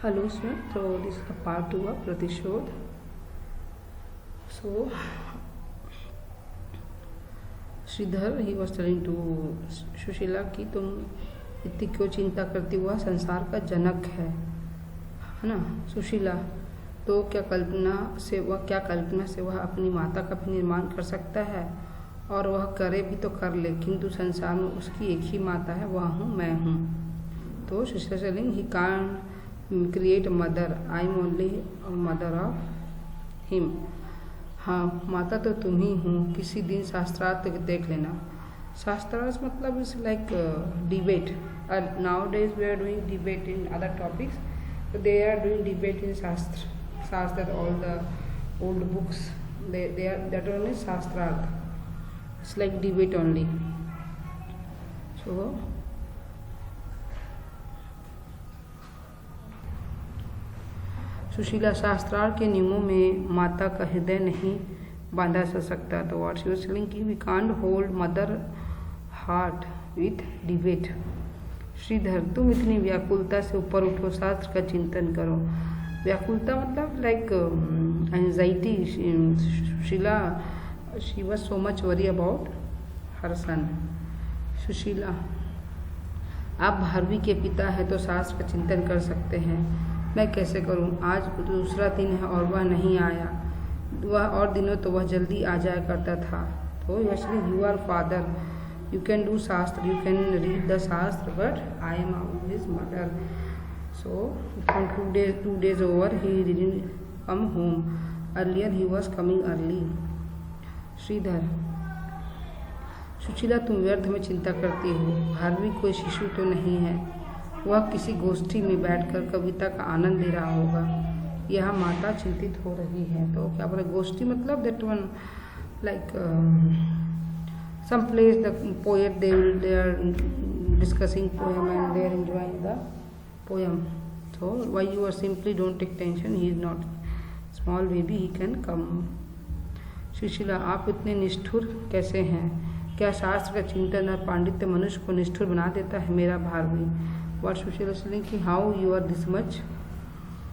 Hello, sir. So this is a part 2 of प्रतिशोध. So Shridhar he was telling to Sushila कि तुम इतनी क्यों चिंता करती हुआ संसार का जनक है ना सुशीला. तो क्या कल्पना से वह अपनी माता का भी निर्माण कर सकता है, और वह करे भी तो कर ले, किंतु संसार में उसकी एक ही माता है, वह हूँ मैं हूँ. तो Sushila telling he can't create mother, I am only mother of him. हाँ, माता तो तुम ही हूँ. किसी दिन शास्त्रार्थ देख लेना. शास्त्रार्थ मतलब is like debate. Now days we are doing debate in other topics. They are doing debate in shastra all the old books. they are that only शास्त्रार्थ. It's like debate only. So Sushila, शास्त्रार्थ के नियमों में माता का हृदय नहीं बांधा जा सकता. तो व्हाट शी वाज टेलिंग कि we can't hold mother heart with debate. Shridhar, तुम इतनी व्याकुलता से ऊपर उठो, शास्त्र का चिंतन करो. व्याकुलता मतलब like anxiety. Sushila, she was so much worry about her son. Sushila, आप भारवी के पिता हैं तो शास्त्र का चिंतन कर सकते हैं. मैं कैसे करूं? आज दूसरा दिन है और वह नहीं आया. वह और दिनों तो वह जल्दी आ जाया करता था. तो you are father, you can do shastra, you can read the shastra, but I am his mother. So from 2 days over he didn't come home. Earlier he was coming early. Shridhar, Sushila, तुम व्यर्थ में चिंता करती हो. भारवी कोई शिशु तो नहीं है. वह किसी गोष्ठी में बैठकर कविता का आनंद ले रहा होगा. यह माता चिंतित हो रही है. तो क्या बोले गोष्ठी मतलब that one like some place the poet they are discussing poem and they are enjoying the poem. So why you are simply don't take tension, he is not small baby, he can come. Sushila, आप इतने निष्ठुर कैसे हैं? क्या शास्त्र का चिंतन और पांडित्य मनुष्य को निष्ठुर बना देता है? मेरा Bharvi. What Sushila is saying कि how you are this much,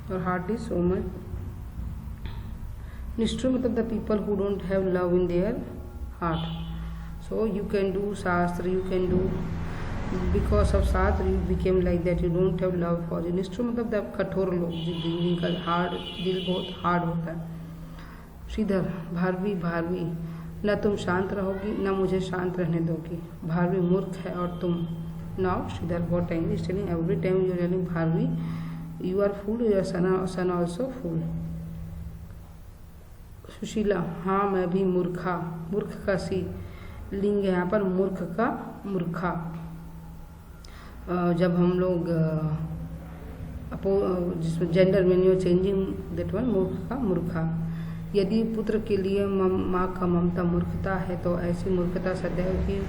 your heart is so much निष्ठुर मतलब the people who don't have love in their heart. So you can do शास्त्र, you can do because of शास्त्र you became like that, you don't have love for it. निष्ठुर मतलब the कठोर लोग जिनका hard दिल बहुत हार्ड होता है. श्रीधर, भारवी, न तुम शांत रहोगी न मुझे शांत रहने दोगी. भारवी मूर्ख है और तुम. Now Sridhar, what time is telling? Every time you are telling Bharvi, you are fool, your son also fool. Sushila, हाँ मैं भी मूर्खा. मूर्ख का सी लिंग है यहाँ पर, मूर्ख का मूर्खा. जब हम लोग जिसमें जेंडर में यू चेंजिंग दैट वन, मूर्ख का मूर्खा. यदि पुत्र के लिए माँ का ममता मूर्खता है तो ऐसी मूर्खता सदैव ही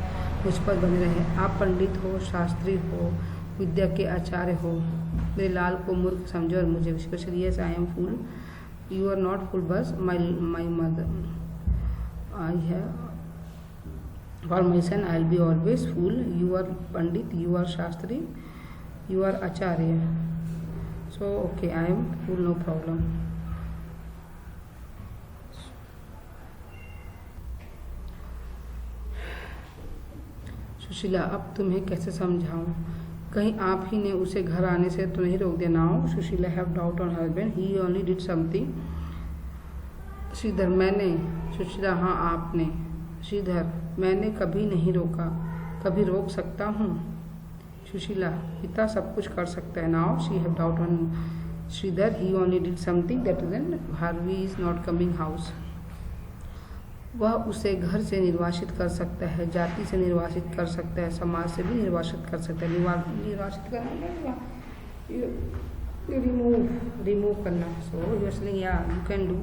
मुझ पर बने रहे. आप पंडित हो, शास्त्री हो, विद्या के आचार्य हो. मेरे लाल को मूर्ख समझो और मुझे specially. Yes I am fool, you are not fool, but my mother. I have for my son I will be always fool. You are pandit, you are shastri, you are acharya. So okay, I am fool, no problem. Sushila, अब तुम्हें कैसे समझाऊं? कहीं आप ही ने उसे घर आने से तो नहीं रोक दिया? Now Sushila have doubt on husband, he only did something. Shridhar, मैंने. सुशीला, हाँ आपने. श्रीधर, मैंने कभी नहीं रोका. कभी रोक सकता हूँ? सुशीला, पिता सब कुछ कर सकता है. Now she have doubt on Shridhar, he only did something, that is an Bharavi is not coming house. वह उसे घर से निर्वासित कर सकता है, जाति से निर्वासित कर सकता है, समाज से भी निर्वासित कर सकता है. निर्वासित करना, रिमूव करना. सो यू आर सेइंग या you can do,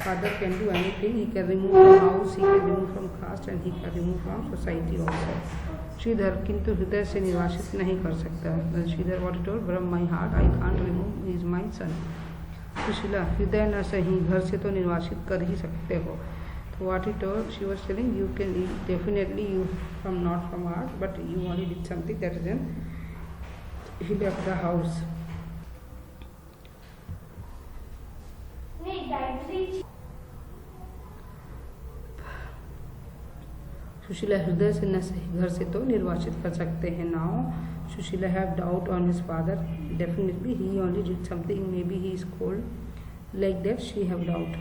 father can do anything. He can remove from house, he can remove from caste and he can remove from society also. Shridhar, किंतु हृदय से निर्वासित नहीं कर सकता. Shridhar, what it all from my heart I can't remove, he is my son. Sushila, हृदय न सही, घर से तो निर्वासित कर ही सकते हो. What he told, she was telling you can definitely you from not from heart, but you only did something, that is then he left the house. Sushila हृदय से न सही घर से तो निर्वासित कर सकते हैं। Now Sushila have doubt on his father, definitely he only did something, may be he is cold like that, she have doubt.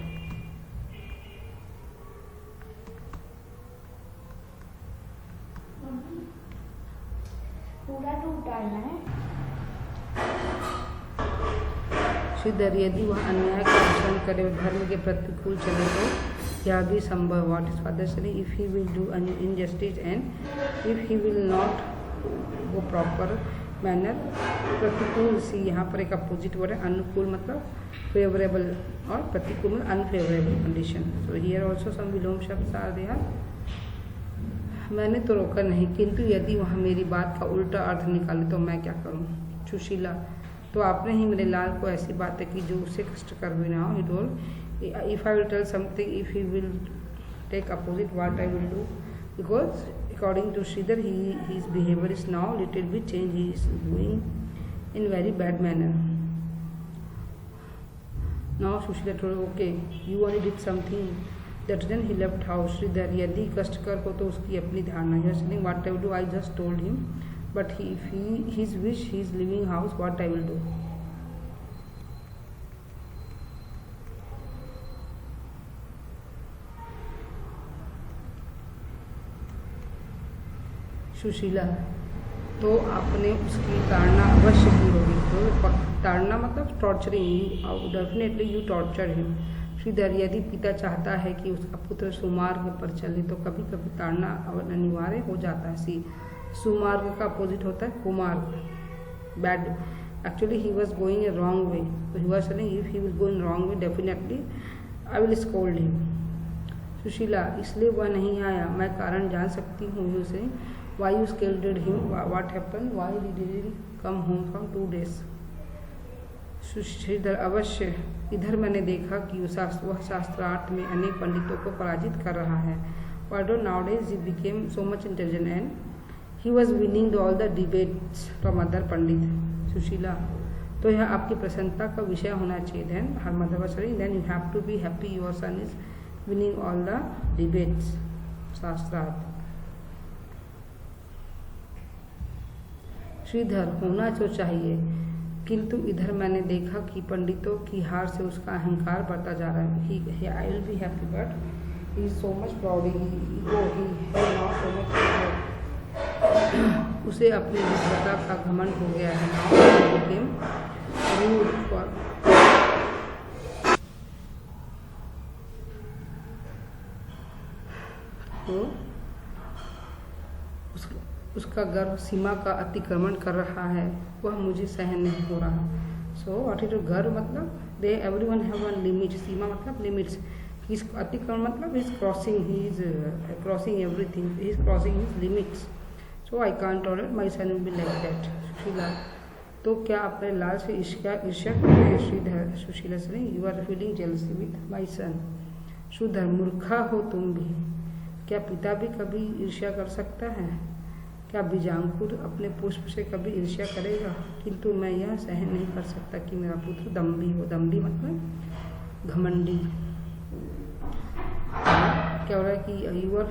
पूरा टूट डालना है। श्रीधर यदि वह अन्याय का अनुसरण करे और धर्म के प्रतिकूल चले तो यह भी संभव। What is father saying, if he will do injustice and if he will not go proper manner. प्रतिकूल सी यहाँ पर एक अपोजिट वर्ड है, अनुकूल मतलब फेवरेबल और प्रतिकूल मतलब अनफेवरेबल कंडीशन। तो हियर ऑल्सो सम विलोम शब्द आर देयर। मैंने तो रोका नहीं, किंतु यदि वह मेरी बात का उल्टा अर्थ निकाले तो मैं क्या करूं। सुशीला, तो आपने ही मेरे लाल को ऐसी बातें की जो उसे कष्ट कर भी ना हो। He told if I will tell something, if he will take opposite, what I will do, because according to Shridhar his behavior is now little bit change, he is doing in very bad manner. Now Sushila told, okay, you only did something that then he left house. Shridhar, यदि कष्टकर हो तो उसकी अपनी धारणा है। saying what I will do, I just told him, but if his wish he is leaving house, what I will do. Sushila, तो आपने उसकी ताड़ना अवश्य की होगी। तो ताड़ना मतलब torturing, definitely you torture him. Shridhar, यदि पिता चाहता है कि उसका पुत्र सुमार्ग पर चले तो कभी कभी ताड़ना अनिवार्य हो जाता है। सी सुमार्ग का अपोजिट होता है कुमार्ग, bad. Actually he was going a wrong way, तो he was saying if he will go in wrong way definitely I will scold him. Sushila, इसलिए वह नहीं आया, मैं कारण जान सकती हूँ। यू से why you scolded him, what happened, why he didn't come home from 2 days. Shridhar, अवश्य, इधर मैंने देखा कि वह शास्त्रार्थ में अनेक पंडितों को पराजित कर रहा है। Although nowadays he became so much intelligent and he was winning all the debates from other पंडित। सुशीला, तो यह आपकी प्रसन्नता का विषय होना चाहिए। then her mother was saying, then you have to be happy your son is winning all the debates शास्त्रार्थ। श्रीधर, होना तो चाहिए, किंतु इधर मैंने देखा कि पंडितों की हार से उसका अहंकार बढ़ता जा रहा है। आई will be happy but he is so much proud, उसे अपनी विद्वता का घमंड हो गया है। तो उसका गर्व सीमा का अतिक्रमण कर रहा है, वह मुझे सहन नहीं हो रहा। सो व्हाट इज गर्व मतलब दे एवरीवन हैव वन लिमिट, सीमा मतलब लिमिट्स, अतिक्रमण मतलब he is crossing everything, he is crossing his limits. So I can't tolerate my son will be like that. Sushila, तो क्या अपने लाल से ईर्ष्या करते हैं। श्रीधर, सुशीला से you are feeling jealousy with my son. Shridhar, मूर्खा हो तुम भी, क्या पिता भी कभी ईर्ष्या कर सकता है। क्या बीजांकुर अपने पुष्प से कभी ईर्ष्या करेगा, किंतु मैं यह सहन नहीं कर सकता कि मेरा पुत्र दम्भी हो। दम्भी मतलब घमंडी। क्या हो रहा है कि you are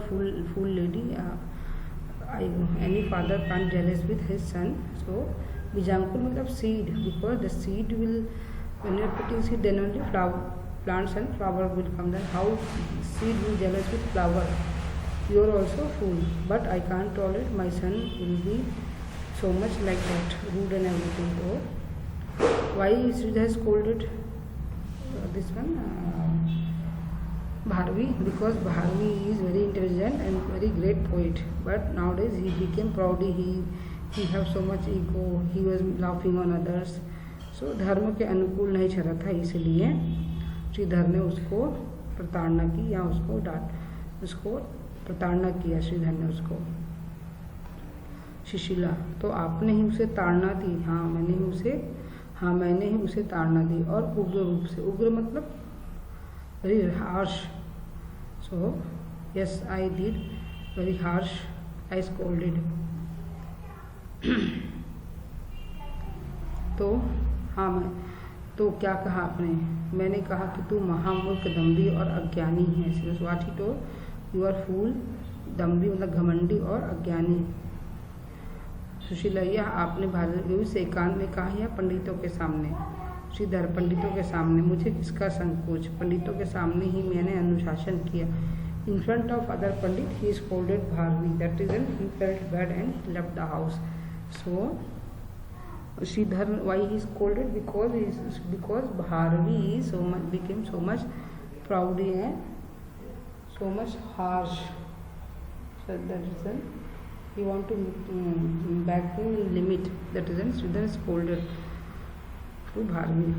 fool lady, any father can't jealous with his son. So बीजांकुर मतलब seed, because the seed will when you are putting seed then only plants and flower will come, then how seed will jealous with flower. You are also fool, but I can't tolerate my son will be so much like that, rude and everything. So why Sridhar has scolded this one Bharvi? Because Bharvi is very intelligent and very great poet, but nowadays he became proudy, he have so much ego, he was laughing on others. So धर्म के अनुकूल नहीं चला था, इसलिए श्रीधर ने उसको प्रताड़ना की या उसको प्रताड़ना किया श्रीधर ने उसको। सुशीला, तो आपने ही उसे ताड़ना दी। हाँ मैंने ही उसे ताड़ना दी, और उग्र रूप से। उग्र मतलब very harsh. So yes I did very harsh, I scolded. तो क्या कहा आपने। मैंने कहा कि तू महामूर्ख, दम्भी और अज्ञानी है। What he told, you are fool, दम्भी मतलब घमंडी और अज्ञानी। सुशीला, यह आपने भार्गवी से एकांत में कहा या पंडितों के सामने? श्रीधर, पंडितों के सामने। मुझे किसका संकोच, पंडितों के सामने ही मैंने अनुशासन किया। In front of other pandit he scolded Bharvi. That is when he felt bad and left the house. So Sridhar, why he scolded? Because Bharvi became so much proud and so much harsh. So that is when he want to back in limit. That is when Sridhar scolded to Bharvi.